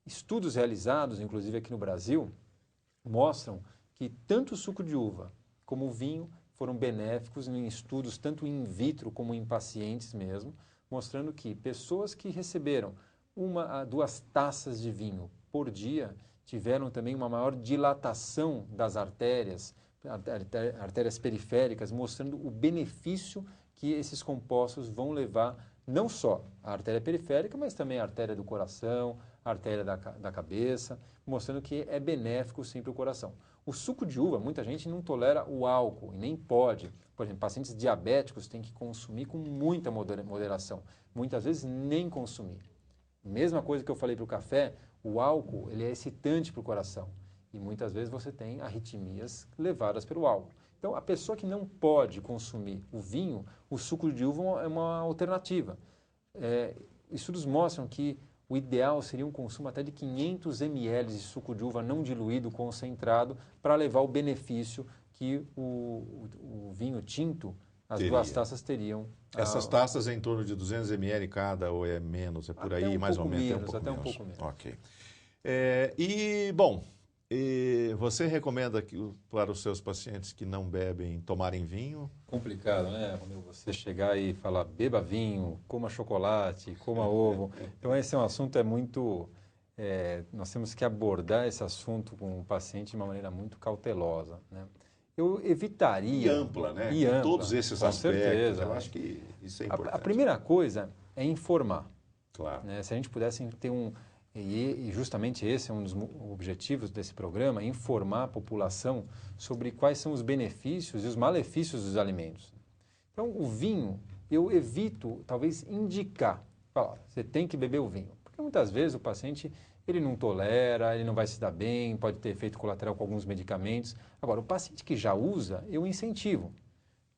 estudos realizados, inclusive aqui no Brasil, mostram que tanto o suco de uva como o vinho foram benéficos em estudos tanto in vitro como em pacientes mesmo, mostrando que pessoas que receberam 1 a 2 taças de vinho por dia tiveram também uma maior dilatação das artérias periféricas, mostrando o benefício que esses compostos vão levar não só à artéria periférica, mas também à artéria do coração, à artéria da cabeça, mostrando que é benéfico sim para o coração. O suco de uva, muita gente não tolera o álcool e nem pode. Por exemplo, pacientes diabéticos têm que consumir com muita moderação. Muitas vezes nem consumir. Mesma coisa que eu falei para o café, o álcool ele é excitante para o coração. E muitas vezes você tem arritmias levadas pelo álcool. Então, a pessoa que não pode consumir o vinho, o suco de uva é uma alternativa. Estudos mostram que o ideal seria um consumo até de 500 ml de suco de uva não diluído, concentrado, para levar o benefício que o vinho tinto, as 2 taças teriam. Essas taças em torno de 200 ml cada, ou é menos, é por aí, mais ou menos? Até um pouco menos. Ok. Bom, você recomenda para os seus pacientes que não bebem tomarem vinho? Complicado, né, Romeu? Você chegar e falar, beba vinho, coma chocolate, coma ovo. Então, esse é um assunto muito... nós temos que abordar esse assunto com o paciente de uma maneira muito cautelosa, né? Eu evitaria... E ampla, né? E ampla, todos esses com aspectos. certeza. Eu acho que isso é importante. A primeira coisa é informar. Claro. Né? Se a gente pudesse ter E justamente esse é um dos objetivos desse programa, informar a população sobre quais são os benefícios e os malefícios dos alimentos. Então, o vinho, eu evito, talvez, indicar. Falar, você tem que beber o vinho. Porque muitas vezes o paciente, ele não tolera, ele não vai se dar bem, pode ter efeito colateral com alguns medicamentos. Agora, o paciente que já usa, eu incentivo.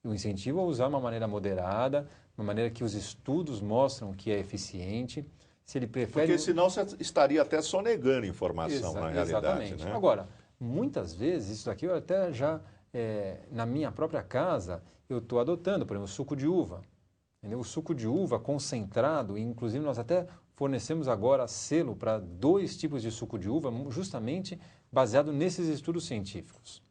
Eu incentivo a usar de uma maneira moderada, uma maneira que os estudos mostram que é eficiente. Se ele prefere... Porque senão você estaria até só negando informação na realidade. Exatamente. Né? Agora, muitas vezes, isso daqui eu até já, na minha própria casa, eu estou adotando, por exemplo, o suco de uva. Entendeu? O suco de uva concentrado, inclusive nós até fornecemos agora selo para 2 tipos de suco de uva, justamente baseado nesses estudos científicos.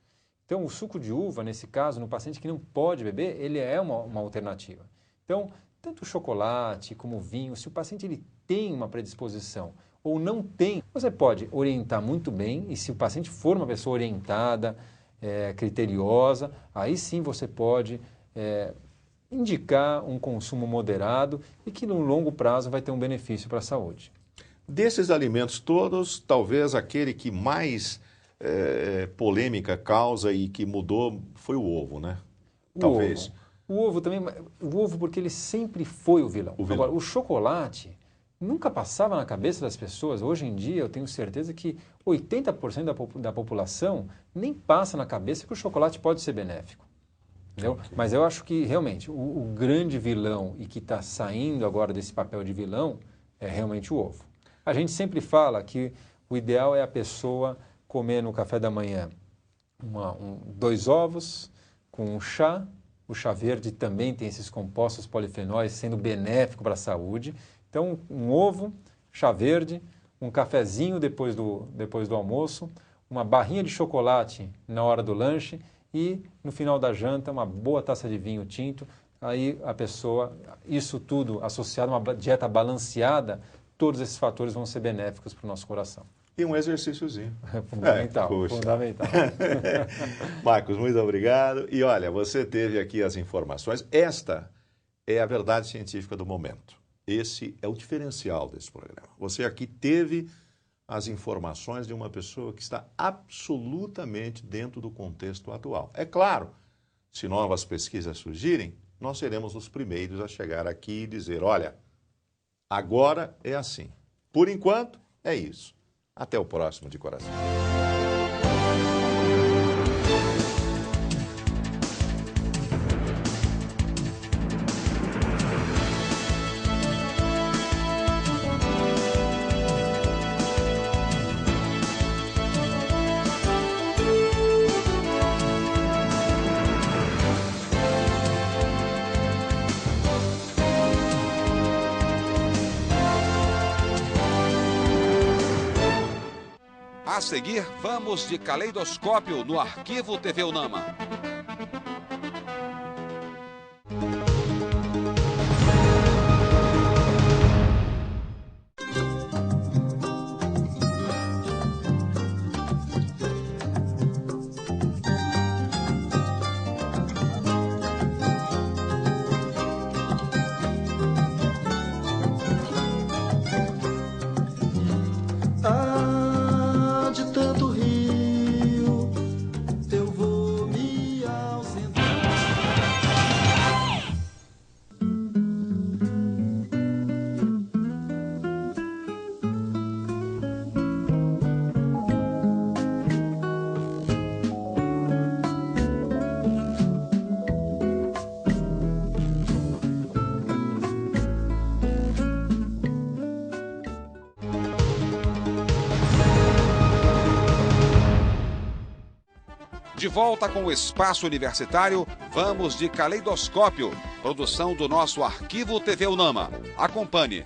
Então, o suco de uva, nesse caso, no paciente que não pode beber, ele é uma alternativa. Então, tanto o chocolate como o vinho, se o paciente ele tem uma predisposição ou não tem, você pode orientar muito bem, e se o paciente for uma pessoa orientada, criteriosa, aí sim você pode indicar um consumo moderado e que no longo prazo vai ter um benefício para a saúde. Desses alimentos todos, talvez aquele que mais polêmica causa e que mudou foi o ovo, né? Talvez. O ovo também, o ovo porque ele sempre foi o vilão. Agora, o chocolate nunca passava na cabeça das pessoas. Hoje em dia, eu tenho certeza que 80% da população nem passa na cabeça que o chocolate pode ser benéfico. Entendeu? Okay. Mas eu acho que, realmente, o grande vilão e que está saindo agora desse papel de vilão é realmente o ovo. A gente sempre fala que o ideal é a pessoa comer no café da manhã 2 ovos com um chá. O chá verde também tem esses compostos polifenóis sendo benéfico para a saúde. Então, um ovo, chá verde, um cafezinho depois do almoço, uma barrinha de chocolate na hora do lanche e, no final da janta, uma boa taça de vinho tinto. Aí a pessoa, isso tudo associado a uma dieta balanceada, todos esses fatores vão ser benéficos para o nosso coração. E um exercíciozinho. Fundamental, fundamental. Marcos, muito obrigado. E olha, você teve aqui as informações. Esta é a verdade científica do momento. Esse é o diferencial desse programa. Você aqui teve as informações de uma pessoa que está absolutamente dentro do contexto atual. É claro, se novas pesquisas surgirem, nós seremos os primeiros a chegar aqui e dizer, olha, agora é assim. Por enquanto, é isso. Até o próximo De Coração. A seguir, vamos de Caleidoscópio no Arquivo TV UNAMA. De tanto rio, eu vou me ausentar. De volta com o Espaço Universitário, vamos de Caleidoscópio, produção do nosso Arquivo TV UNAMA. Acompanhe.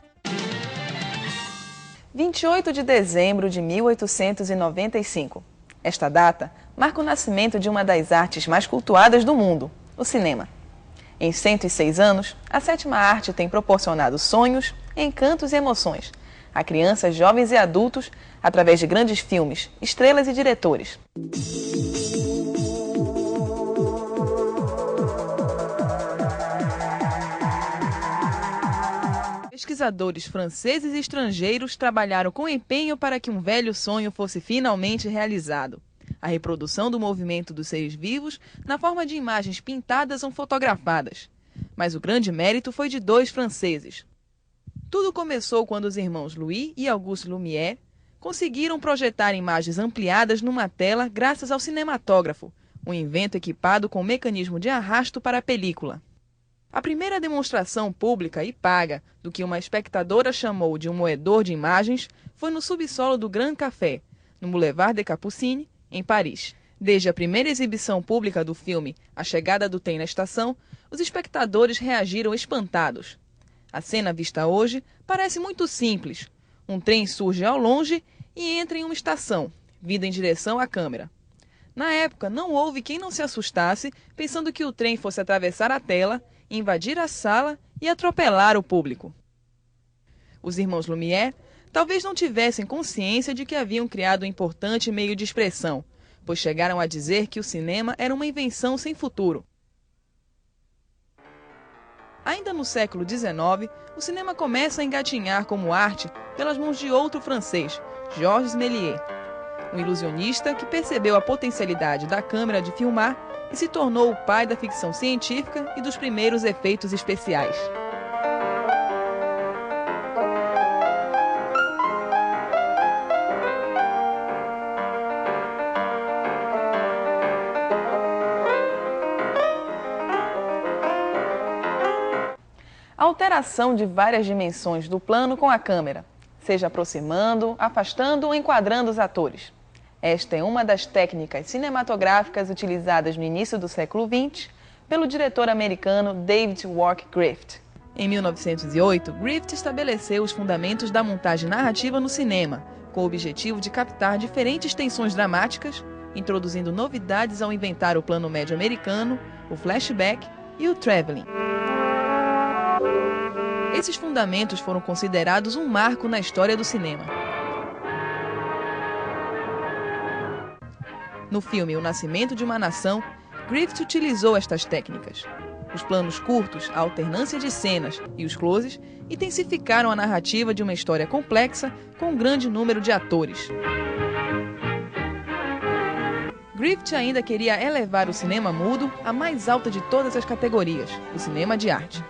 28 de dezembro de 1895. Esta data marca o nascimento de uma das artes mais cultuadas do mundo, o cinema. Em 106 anos, a sétima arte tem proporcionado sonhos, encantos e emoções a crianças, jovens e adultos através de grandes filmes, estrelas e diretores. Pesquisadores franceses e estrangeiros trabalharam com empenho para que um velho sonho fosse finalmente realizado: a reprodução do movimento dos seres vivos na forma de imagens pintadas ou fotografadas. Mas o grande mérito foi de dois franceses. Tudo começou quando os irmãos Louis e Auguste Lumière conseguiram projetar imagens ampliadas numa tela graças ao cinematógrafo, um invento equipado com mecanismo de arrasto para a película. A primeira demonstração pública e paga do que uma espectadora chamou de um moedor de imagens foi no subsolo do Grand Café, no Boulevard des Capucines, em Paris. Desde a primeira exibição pública do filme A Chegada do Trem na Estação, os espectadores reagiram espantados. A cena vista hoje parece muito simples. Um trem surge ao longe e entra em uma estação, vindo em direção à câmera. Na época, não houve quem não se assustasse pensando que o trem fosse atravessar a tela, invadir a sala e atropelar o público. Os irmãos Lumière talvez não tivessem consciência de que haviam criado um importante meio de expressão, pois chegaram a dizer que o cinema era uma invenção sem futuro. Ainda no século XIX, o cinema começa a engatinhar como arte pelas mãos de outro francês, Georges Méliès, um ilusionista que percebeu a potencialidade da câmera de filmar e se tornou o pai da ficção científica e dos primeiros efeitos especiais. A alteração de várias dimensões do plano com a câmera, seja aproximando, afastando ou enquadrando os atores. Esta é uma das técnicas cinematográficas utilizadas no início do século XX pelo diretor americano David Wark Griffith. Em 1908, Griffith estabeleceu os fundamentos da montagem narrativa no cinema, com o objetivo de captar diferentes tensões dramáticas, introduzindo novidades ao inventar o plano médio americano, o flashback e o travelling. Esses fundamentos foram considerados um marco na história do cinema. No filme O Nascimento de uma Nação, Griffith utilizou estas técnicas. Os planos curtos, a alternância de cenas e os closes intensificaram a narrativa de uma história complexa com um grande número de atores. Griffith ainda queria elevar o cinema mudo à mais alta de todas as categorias, o cinema de arte.